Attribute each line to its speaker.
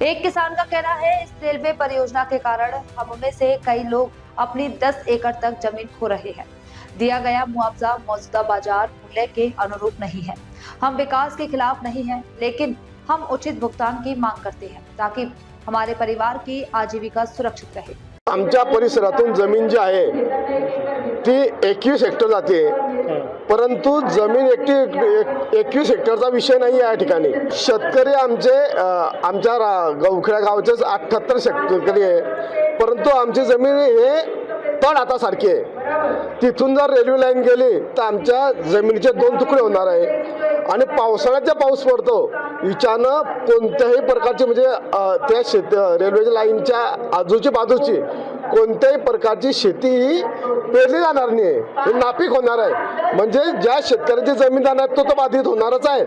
Speaker 1: एक किसान का कहना है, इस रेलवे परियोजना के कारण हम में से कई लोग अपनी 10 एकड़ तक जमीन खो रहे हैं। दिया गया मुआवजा मौजूदा बाजार मूल्य के अनुरूप नहीं है। हम विकास के खिलाफ नहीं हैं, लेकिन हम उचित भुगतान की मांग करते हैं ताकि हमारे परिवार की आजीविका सुरक्षित रहे।
Speaker 2: आमच्या परिसरातून जमीन जी आहे ती 21 हेक्टर जाते, परंतु जमीन 21 हेक्टरचा विषय नाही या ठिकाणी। शेतकरी आमच्या गवखड्या गावचे 78 शेतकरी आहे, परंतु आमची जमीन हे तळ हातासारखी आहे। तिथून जर रेल्वे लाईन गेली तर आमच्या जमिनीचे 2 तुकडे होणार आहे आणि पावसाळ्यात पाऊस पडतो हिच्यानं कोणत्याही प्रकारची म्हणजे त्या रेल्वेच्या लाईनच्या आजूची बाजूची कोणत्याही प्रकारची शेती ही पेरली जाणार नाही, नापीक होणार आहे। म्हणजे ज्या शेतकऱ्याची जमीन जाणार तो बाधित होणारच आहे।